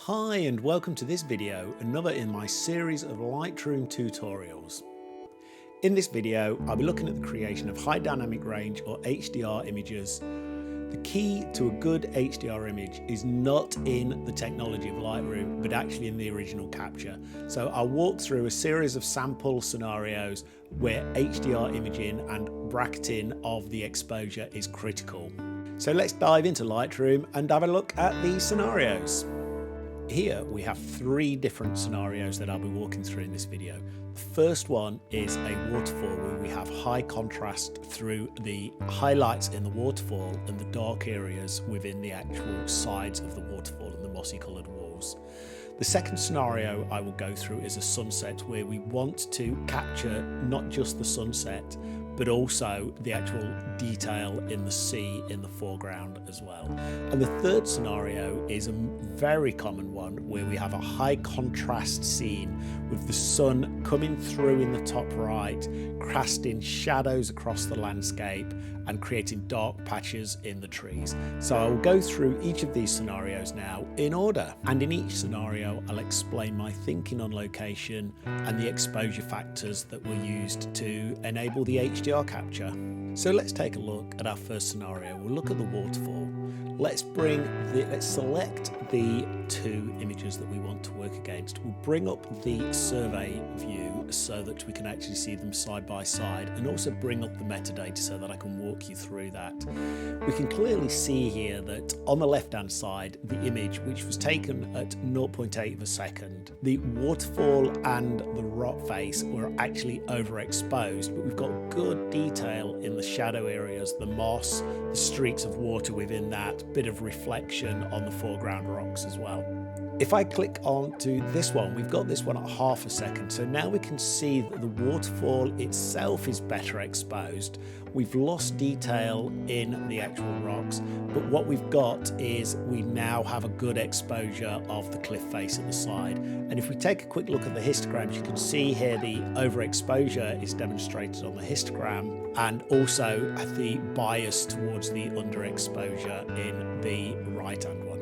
Hi and welcome to this video, another in my series of Lightroom tutorials. In this video, I'll be looking at the creation of high dynamic range or HDR images. The key to a good HDR image is not in the technology of Lightroom, but actually in the original capture. So I'll walk through a series of sample scenarios where HDR imaging and bracketing of the exposure is critical. So let's dive into Lightroom and have a look at these scenarios. Here we have three different scenarios that I'll be walking through in this video. The first one is a waterfall where we have high contrast through the highlights in the waterfall and the dark areas within the actual sides of the waterfall and the mossy coloured walls. The second scenario I will go through is a sunset where we want to capture not just the sunset but also the actual detail in the sea in the foreground as well. And the third scenario is a very common one where we have a high contrast scene with the sun coming through in the top right, casting shadows across the landscape and creating dark patches in the trees. So I will go through each of these scenarios now in order, and in each scenario I'll explain my thinking on location and the exposure factors that were used to enable the HDR capture. So let's take a look at our first scenario. We'll look at the waterfall. Let's select the two images that we want to work against. We'll bring up the survey view so that we can actually see them side by side, and also bring up the metadata so that I can walk you through that. We can clearly see here that on the left hand side, the image, which was taken at 0.8 of a second, the waterfall and the rock face were actually overexposed, but we've got good detail in the shadow areas, the moss, the streaks of water within that, bit of reflection on the foreground rocks as well. If I click on to this one, we've got this one at half a second. So now we can see that the waterfall itself is better exposed. We've lost detail in the actual rocks, but what we've got is we now have a good exposure of the cliff face at the side. And if we take a quick look at the histograms, you can see here the overexposure is demonstrated on the histogram, and also the bias towards the underexposure in the right-hand one.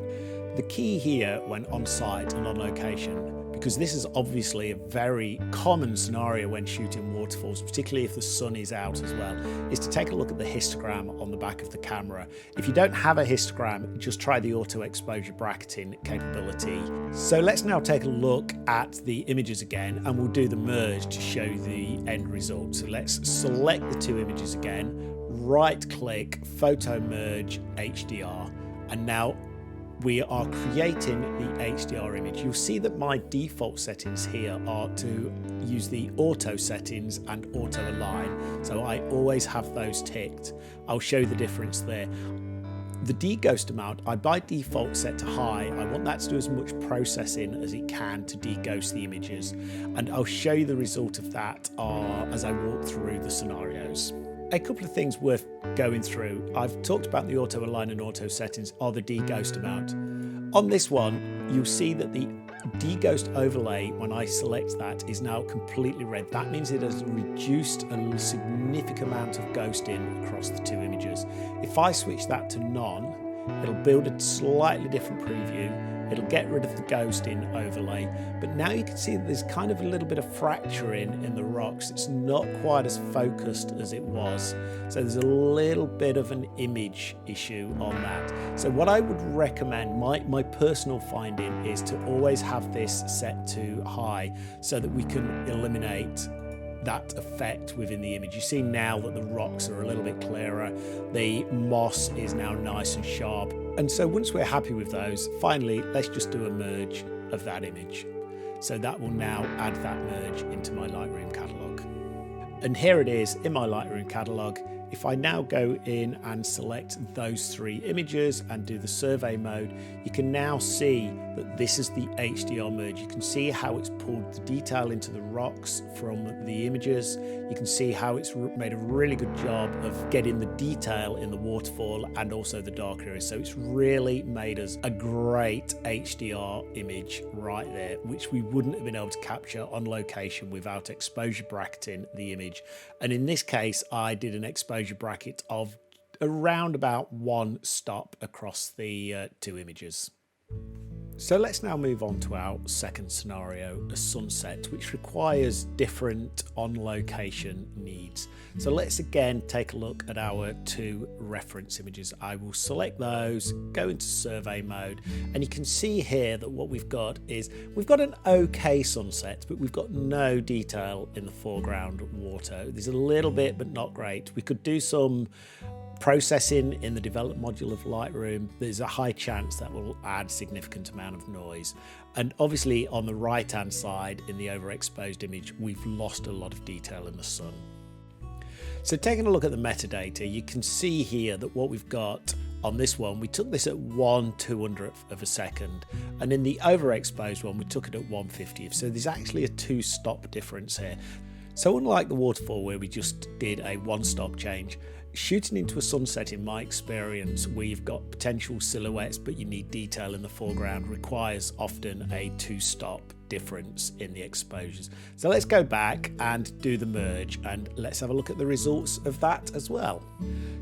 The key here when on site and on location, because this is obviously a very common scenario when shooting waterfalls, particularly if the sun is out as well, is to take a look at the histogram on the back of the camera. If you don't have a histogram, just try the auto exposure bracketing capability. So let's now take a look at the images again, and we'll do the merge to show the end result. So let's select the two images again, right click, photo merge HDR, and now we are creating the HDR image. You'll see that my default settings here are to use the auto settings and auto align. So I always have those ticked. I'll show the difference there. The deghost amount, I by default set to high. I want that to do as much processing as it can to deghost the images. And I'll show you the result of that as I walk through the scenarios. A couple of things worth going through. I've talked about the auto align and auto settings or the deghost amount. On this one, you'll see that the deghost overlay, when I select that, is now completely red. That means it has reduced a significant amount of ghosting across the two images. If I switch that to none, it'll build a slightly different preview. It'll get rid of the ghosting overlay, but now you can see that there's kind of a little bit of fracturing in the rocks. It's not quite as focused as it was. So there's a little bit of an image issue on that. So what I would recommend, my personal finding, is to always have this set to high so that we can eliminate that effect within the image. You see now that the rocks are a little bit clearer, the moss is now nice and sharp. And so once we're happy with those, finally, let's just do a merge of that image. So that will now add that merge into my Lightroom catalog. And here it is in my Lightroom catalog. If I now go in and select those three images and do the survey mode, you can now see that this is the HDR merge. You can see how it's pulled the detail into the rocks from the images. You can see how it's made a really good job of getting the detail in the waterfall and also the dark areas. So it's really made us a great HDR image right there, which we wouldn't have been able to capture on location without exposure bracketing the image. And in this case, I did an exposure bracket of around about one stop across the two images. So let's now move on to our second scenario, a sunset, which requires different on-location needs. So let's again take a look at our two reference images. I will select those, go into survey mode, and you can see here that what we've got is we've got an okay sunset, but we've got no detail in the foreground water. There's a little bit, but not great. We could do some processing in the develop module of Lightroom. There's a high chance that will add significant amount of noise. And obviously on the right hand side in the overexposed image, we've lost a lot of detail in the sun. So taking a look at the metadata, you can see here that what we've got on this one, we took this at 1/200th of a second, and in the overexposed one we took it at 1/50th. So there's actually a 2-stop difference here. So unlike the waterfall where we just did a 1-stop change, shooting into a sunset, in my experience, where you've got potential silhouettes but you need detail in the foreground, requires often a 2-stop difference in the exposures. So let's go back and do the merge, and let's have a look at the results of that as well.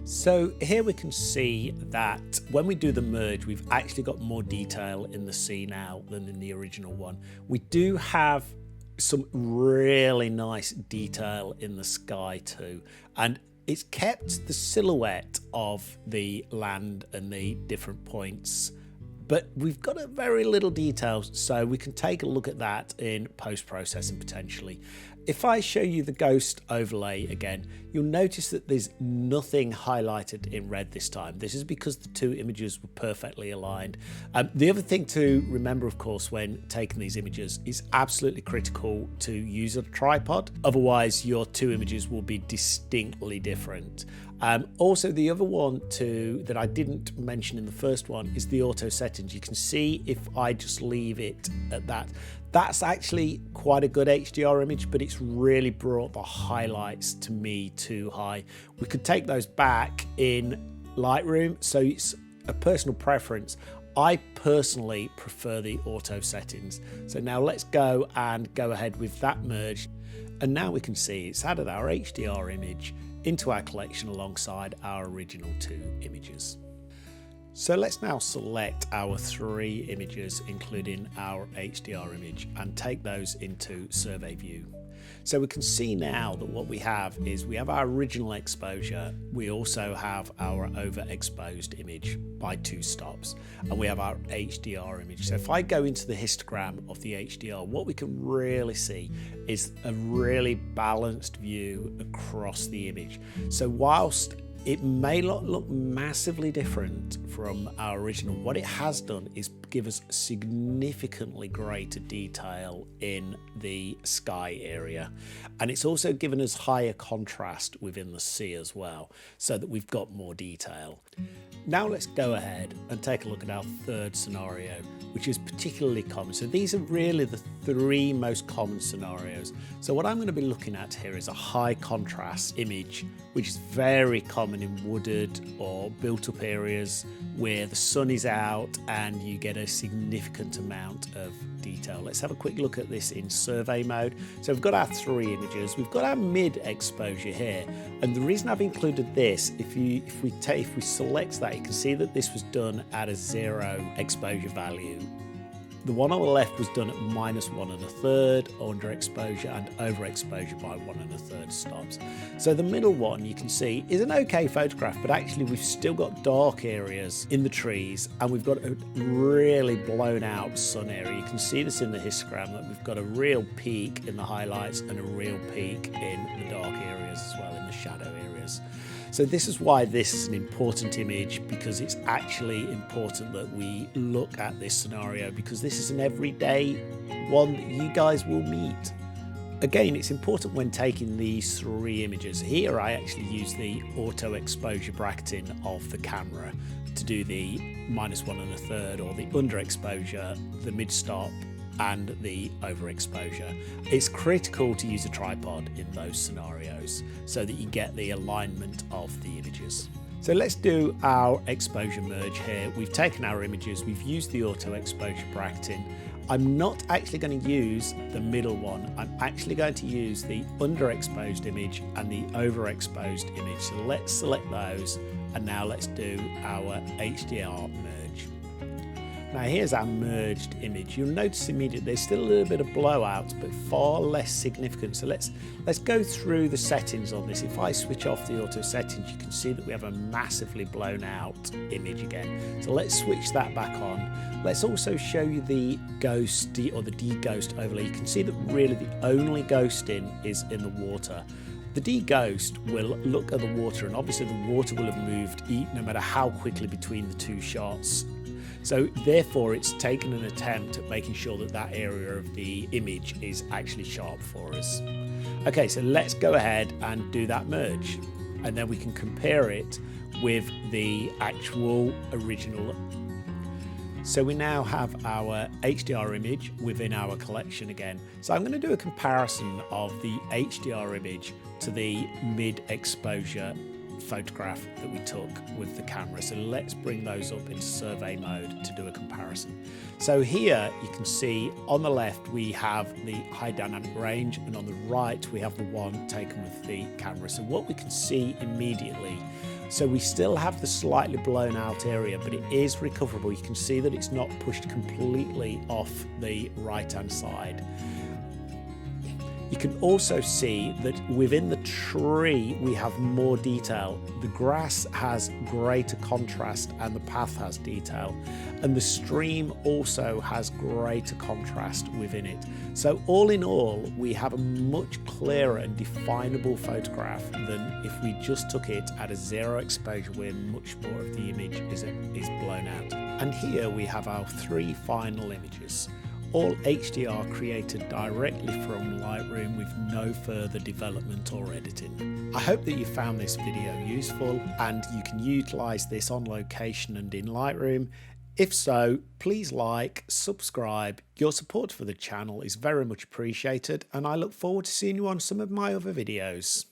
So here we can see that when we do the merge, we've actually got more detail in the sea now than in the original one. We do have some really nice detail in the sky too, and it's kept the silhouette of the land and the different points, but we've got a very little detail, so we can take a look at that in post-processing potentially. If I show you the ghost overlay again, you'll notice that there's nothing highlighted in red this time. This is because the two images were perfectly aligned. The other thing to remember, of course, when taking these images, is absolutely critical to use a tripod. Otherwise, your two images will be distinctly different. Also, the other one too that I didn't mention in the first one is the auto settings. You can see if I just leave it at that, that's actually quite a good HDR image, but it's really brought the highlights to me too high. We could take those back in Lightroom, so it's a personal preference. I personally prefer the auto settings. So now let's go ahead with that merge. And now we can see it's added our HDR image into our collection alongside our original two images. So let's now select our 3 images, including our HDR image, and take those into survey view. So we can see now that what we have is we have our original exposure, we also have our overexposed image by 2 stops, and we have our HDR image. So if I go into the histogram of the HDR, what we can really see is a really balanced view across the image. So whilst it may not look massively different from our original, what it has done is give us significantly greater detail in the sky area, and it's also given us higher contrast within the sea as well, so that we've got more detail. Now let's go ahead and take a look at our third scenario, which is particularly common. So these are really the 3 most common scenarios. So what I'm going to be looking at here is a high contrast image, which is very common in wooded or built up areas where the sun is out and you get a significant amount of detail. Let's have a quick look at this in survey mode. So we've got our 3 images, we've got our mid exposure here, and the reason I've included this, if we select that, you can see that this was done at a 0 exposure value. The one on the left was done at -1 1/3 underexposure and overexposure by 1 1/3 stops. So the middle one, you can see, is an okay photograph, but actually we've still got dark areas in the trees and we've got a really blown out sun area. You can see this in the histogram, that we've got a real peak in the highlights and a real peak in the dark areas as well, in the shadow areas. So this is why this is an important image, because it's actually important that we look at this scenario, because this is an everyday one that you guys will meet. Again, it's important when taking these 3 images. Here I actually use the auto exposure bracketing of the camera to do the -1 1/3 or the underexposure, the mid stop and the overexposure. It's critical to use a tripod in those scenarios so that you get the alignment of the images. So let's do our exposure merge here. We've taken our images, we've used the auto exposure bracketing. I'm not actually going to use the middle one. I'm actually going to use the underexposed image and the overexposed image. So let's select those, and now let's do our HDR merge. Now here's our merged image. You'll notice immediately there's still a little bit of blowout, but far less significant. So let's go through the settings on this. If I switch off the auto settings, you can see that we have a massively blown out image again. So let's switch that back on. Let's also show you the ghost or the de-ghost overlay. You can see that really the only ghosting is in the water. The de-ghost will look at the water, and obviously the water will have moved no matter how quickly between the two shots. So therefore it's taken an attempt at making sure that that area of the image is actually sharp for us. Okay, so let's go ahead and do that merge, and then we can compare it with the actual original. So we now have our HDR image within our collection again. So I'm going to do a comparison of the HDR image to the mid-exposure photograph that we took with the camera. So let's bring those up into survey mode to do a comparison. So here you can see on the left we have the high dynamic range, and on the right we have the one taken with the camera. So what we can see immediately, so we still have the slightly blown out area, but it is recoverable. You can see that it's not pushed completely off the right hand side. You can also see that within the tree we have more detail. The grass has greater contrast and the path has detail, and the stream also has greater contrast within it. So all in all, we have a much clearer and definable photograph than if we just took it at a zero exposure where much more of the image is blown out. And here we have our three final images, all HDR created directly from Lightroom with no further development or editing. I hope that you found this video useful and you can utilize this on location and in Lightroom. If so, please like, subscribe. Your support for the channel is very much appreciated, and I look forward to seeing you on some of my other videos.